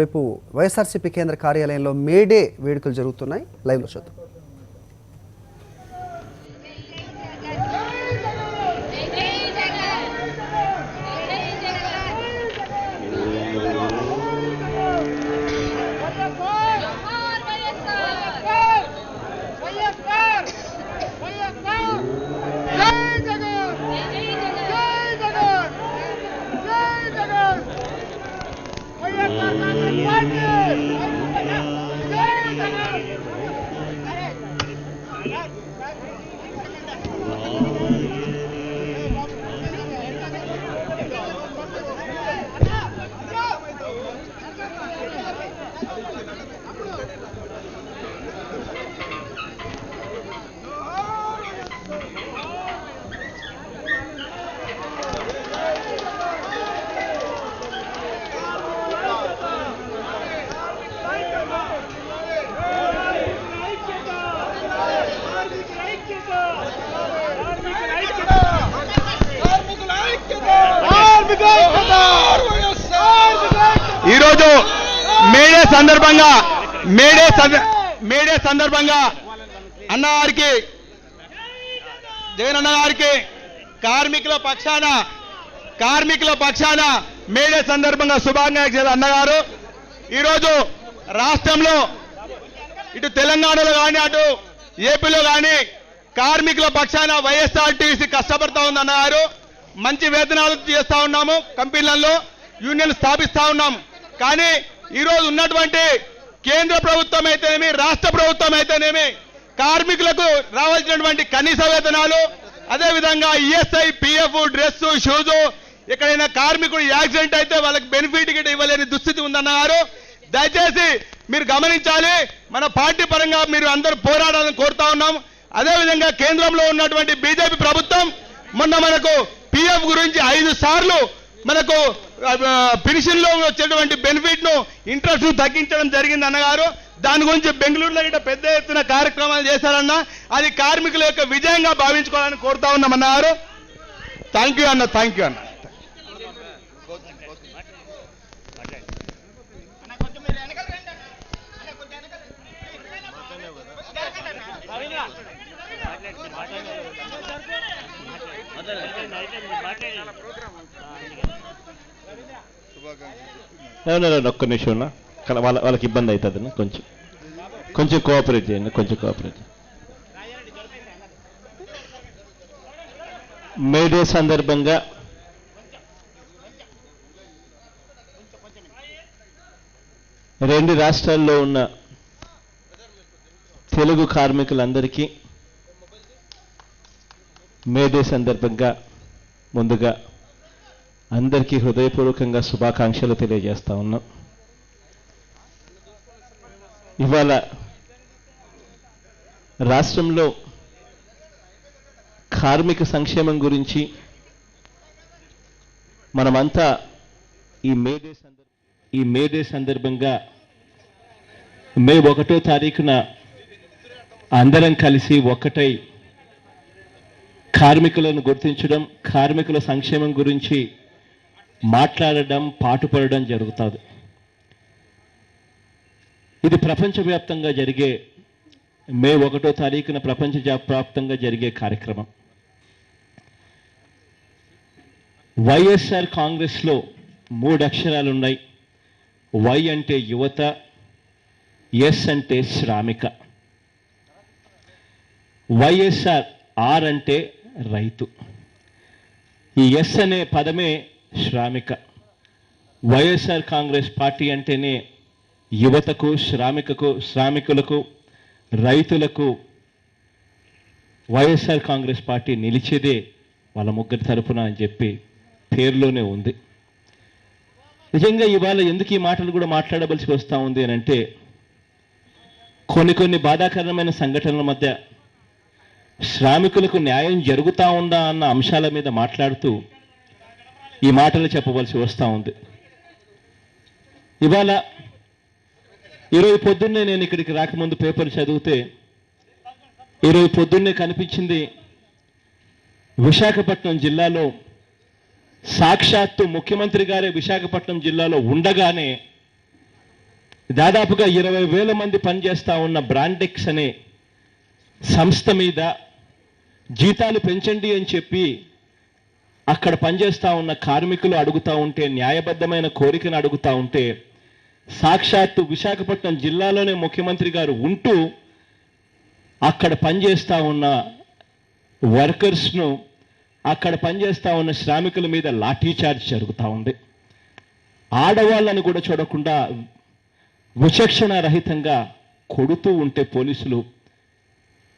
రేపు వైఎస్ఆర్సీపీ కేంద్ర కార్యాలయంలో మేడే వేడుకలు జరుగుతున్నాయి. లైవ్లో చూద్దాం. ఈరోజు మేడే సందర్భంగా అన్నగారికి జగన్ అన్నగారికి కార్మికుల పక్షాన మేడే సందర్భంగా శుభాకాంక్షలు అన్నగారు. ఈరోజు రాష్ట్రంలో ఇటు తెలంగాణలో కానీ అటు ఏపీలో కానీ కార్మికుల పక్షాన వైఎస్ఆర్టీసీ కష్టపడతా ఉంది అన్నగారు. మంచి వేతనాలు చేస్తా ఉన్నాము, కంపెనీలలో యూనియన్ స్థాపిస్తా ఉన్నాం. కానీ ఈరోజు ఉన్నటువంటి కేంద్ర ప్రభుత్వం అయితేనేమి రాష్ట్ర ప్రభుత్వం అయితేనేమి కార్మికులకు రావాల్సినటువంటి కనీస వేతనాలు, అదేవిధంగా ఈఎస్ఐ, పిఎఫ్, డ్రెస్, షూస్, ఎక్కడైనా కార్మికుడు యాక్సిడెంట్ అయితే వాళ్ళకి బెనిఫిట్ గిట్ ఇవ్వలేని దుస్థితి ఉందన్నారు. దయచేసి మీరు గమనించాలి. మన పార్టీ పరంగా మీరు అందరూ పోరాడాలని కోరుతా ఉన్నాం. అదేవిధంగా కేంద్రంలో ఉన్నటువంటి బీజేపీ ప్రభుత్వం మొన్న మనకు పిఎఫ్ గురించి 5 సార్లు మనకు పెన్షన్ లో వచ్చేటువంటి బెనిఫిట్ ను ఇంట్రెస్ట్ తగ్గించడం జరిగింది అన్నగారు. దాని గురించి బెంగళూరులో గిట్ట పెద్ద ఎత్తున కార్యక్రమాలు చేశారన్న. అది కార్మికుల యొక్క విజయంగా భావించుకోవాలని కోరుతా ఉన్నాం అన్నారు. థ్యాంక్ యూ అన్న. థ్యాంక్ యూ అన్న. ఒక్క నిమిషం ఉన్నా, వాళ్ళకి ఇబ్బంది అవుతుంది. కొంచెం కోఆపరేట్ చేయండి, కొంచెం కోఆపరేట్. మేడే సందర్భంగా రెండు రాష్ట్రాల్లో ఉన్న తెలుగు కార్మికులందరికీ మేడే సందర్భంగా ముందుగా అందరికీ హృదయపూర్వకంగా శుభాకాంక్షలు తెలియజేస్తా ఉన్నాం. ఇవాళ రాష్ట్రంలో కార్మిక సంక్షేమం గురించి మనమంతా ఈ మేడే సందర్భంగా మే 1వ తారీఖున అందరం కలిసి ఒక్కటై కార్మికులను గుర్తించడం, కార్మికుల సంక్షేమం గురించి మాట్లాడడం, పాటుపడడం జరుగుతుంది. ఇది ప్రపంచవ్యాప్తంగా జరిగే మే 1వ తారీఖున ప్రపంచవ్యాప్తంగా జరిగే కార్యక్రమం. వైఎస్ఆర్ కాంగ్రెస్లో 3 అక్షరాలు ఉన్నాయి. వై అంటే యువత, ఎస్ అంటే శ్రామిక, వైఎస్ఆర్ ఆర్ అంటే రైతు, ఈ ఎస్ అనే పదమే శ్రామిక. వైఎస్ఆర్ కాంగ్రెస్ పార్టీ అంటేనే యువతకు, శ్రామికులకు, రైతులకు వైఎస్ఆర్ కాంగ్రెస్ పార్టీ నిలిచేదే వాళ్ళ ముగ్గురి తరపున అని చెప్పి పేరులోనే ఉంది. నిజంగా ఇవాళ ఎందుకు ఈ మాటలు కూడా మాట్లాడవలసి వస్తూ ఉంది అని అంటే, కొన్ని బాధాకరమైన సంఘటనల మధ్య శ్రామికులకు న్యాయం జరుగుతూ ఉందా అన్న అంశాల మీద మాట్లాడుతూ ఈ మాటలు చెప్పవలసి వస్తూ ఉంది. ఇవాళ ఈరోజు పొద్దున్నే నేను ఇక్కడికి రాకముందు పేపర్ చదివితే ఈరోజు పొద్దున్నే కనిపించింది విశాఖపట్నం జిల్లాలో సాక్షాత్తు ముఖ్యమంత్రి గారే విశాఖపట్నం జిల్లాలో ఉండగానే దాదాపుగా 20,000 మంది పనిచేస్తూ ఉన్న బ్రాండెక్స్ అనే సంస్థ మీద జీతాలు పెంచండి అని చెప్పి అక్కడ పనిచేస్తూ ఉన్న కార్మికులు అడుగుతూ ఉంటే, న్యాయబద్ధమైన కోరికను అడుగుతూ ఉంటే, సాక్షాత్తు విశాఖపట్నం జిల్లాలోనే ముఖ్యమంత్రి గారు ఉంటూ అక్కడ పనిచేస్తూ ఉన్న వర్కర్స్ను, అక్కడ పనిచేస్తూ ఉన్న శ్రామికుల మీద లాఠీచార్జ్ జరుగుతూ ఉంది. ఆడవాళ్ళని కూడా చూడకుండా విచక్షణ రహితంగా కొడుతూ ఉంటే పోలీసులు,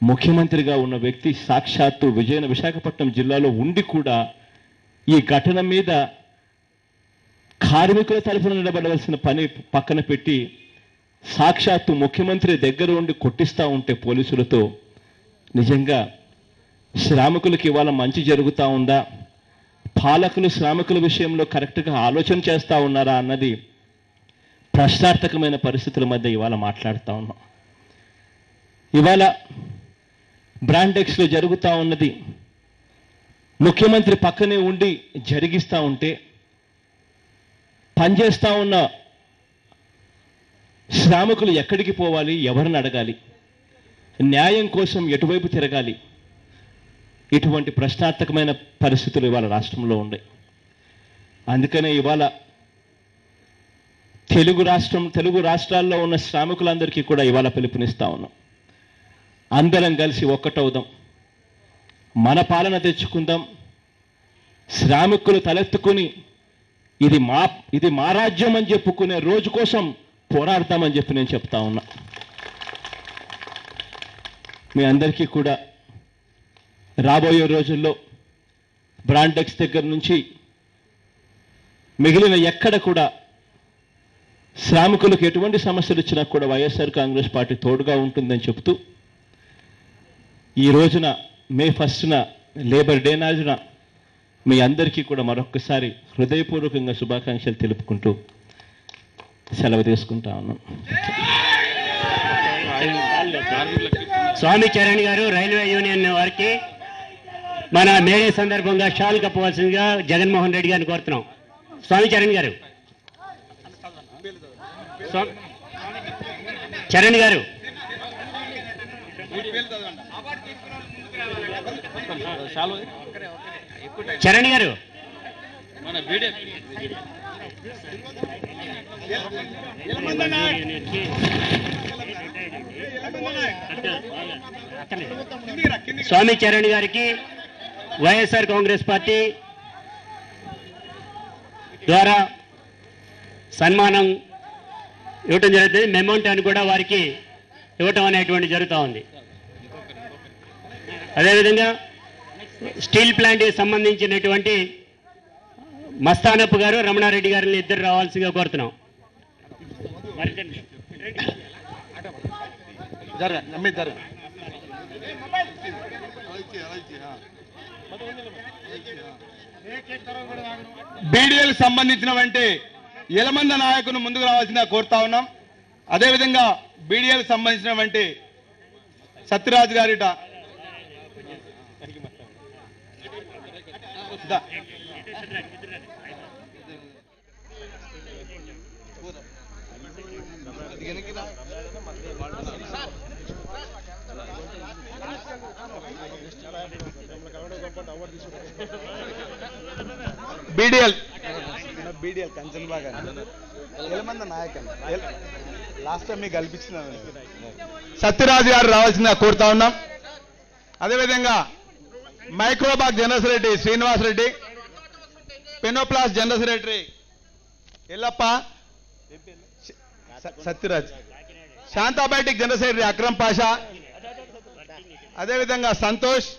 ముఖ్యమంత్రిగా ఉన్న వ్యక్తి సాక్షాత్తు విశాఖపట్నం జిల్లాలో ఉండి కూడా ఈ ఘటన మీద కార్మికుల తరఫున నిలబడవలసిన పని పక్కన పెట్టి సాక్షాత్తు ముఖ్యమంత్రి దగ్గర ఉండి కొట్టిస్తూ ఉంటే పోలీసులతో, నిజంగా శ్రామికులకి ఇవాళ మంచి జరుగుతూ ఉందా, పాలకులు శ్రామికుల విషయంలో కరెక్ట్గా ఆలోచన చేస్తూ ఉన్నారా అన్నది ప్రశ్నార్థకమైన పరిస్థితుల మధ్య ఇవాళ మాట్లాడుతూ ఉన్నాం. ఇవాళ బ్రాండెక్స్లో జరుగుతూ ఉన్నది ముఖ్యమంత్రి పక్కనే ఉండి జరిగిస్తూ ఉంటే, పనిచేస్తూ ఉన్న శ్రామికులు ఎక్కడికి పోవాలి, ఎవరిని అడగాలి, న్యాయం కోసం ఎటువైపు తిరగాలి, ఇటువంటి ప్రశ్నార్థకమైన పరిస్థితులు ఇవాళ రాష్ట్రంలో ఉన్నాయి. అందుకనే ఇవాళ తెలుగు రాష్ట్రాల్లో ఉన్న శ్రామికులందరికీ కూడా ఇవాళ పిలుపునిస్తా ఉన్నాం. అందరం కలిసి ఒక్కటవుదాం, మన పాలన తెచ్చుకుందాం, శ్రామికులు తలెత్తుకుని ఇది మా రాజ్యం అని చెప్పుకునే రోజు కోసం పోరాడతామని చెప్పి నేను చెప్తా ఉన్నా. మీ అందరికీ కూడా రాబోయే రోజుల్లో బ్రాండెక్స్ దగ్గర నుంచి మిగిలిన ఎక్కడ కూడా శ్రామికులకు ఎటువంటి సమస్యలు వచ్చినా కూడా వైఎస్ఆర్ కాంగ్రెస్ పార్టీ తోడుగా ఉంటుందని చెప్తూ, ఈ రోజున మే 1న లేబర్ డే నాడున మీ అందరికీ కూడా మరొక్కసారి హృదయపూర్వకంగా శుభాకాంక్షలు తెలుపుకుంటూ సెలవు తీసుకుంటా ఉన్నాం. స్వామి చరణ్ గారు రైల్వే యూనియన్ వారికి మన మేడే సందర్భంగా షాల్ కప్పవలసిందిగా జగన్మోహన్ రెడ్డి గారిని కోరుతున్నాం. స్వామి చరణ్ గారు, చరణ్ గారు, చరణ్ గారు, స్వామి చరణ్ గారికి వైఎస్ఆర్ కాంగ్రెస్ పార్టీ ద్వారా సన్మానం ఇవ్వటం జరుగుతుంది. మెమోంటాన్ని కూడా వారికి ఇవ్వటం అనేటువంటి జరుగుతూ ఉంది. అదేవిధంగా స్టీల్ ప్లాంట్కి సంబంధించినటువంటి మస్తానప్ప గారు, రమణారెడ్డి గారిని ఇద్దరు రావాల్సిందిగా కోరుతున్నాం. బీడీఎల్ సంబంధించినటువంటి ఎలమంద నాయకును ముందుకు రావాల్సిందిగా కోరుతా ఉన్నాం. అదేవిధంగా బీడీఎల్ సంబంధించినటువంటి సత్యరాజు గారిట బీడీఎల్ కంచన్ బాగా ఎలమంద నాయకన్ లాస్ట్ టైం మీకు కల్పించిన సత్యరాజు గారు రావాల్సిందిగా కోరుతా ఉన్నాం. అదేవిధంగా మైక్రోబాగ్ జనరల్ సెక్రటరీ శ్రీనివాస్ రెడ్డి, పెనోప్లాస్ జనరల్ సెక్రటరీ ఎల్లప్ప, సత్యరాజ్, శాంతాబయోటిక్ జనరల్ సెక్రటరీ అక్రమ్ పాషా, అదేవిధంగా సంతోష్,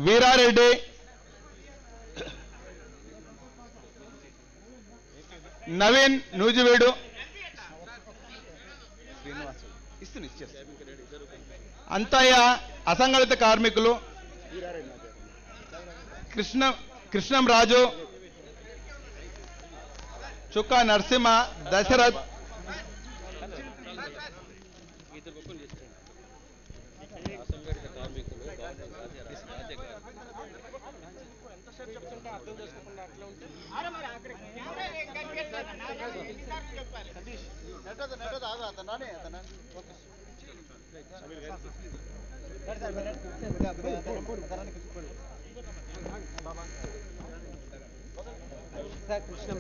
వీరారెడ్డి, నవీన్ నూజివీడు, అంతయ్య అసంఘటిత కార్మికులు, కృష్ణం రాజు, చుక్కా నరసింహ, దశరథ్, కృష్ణ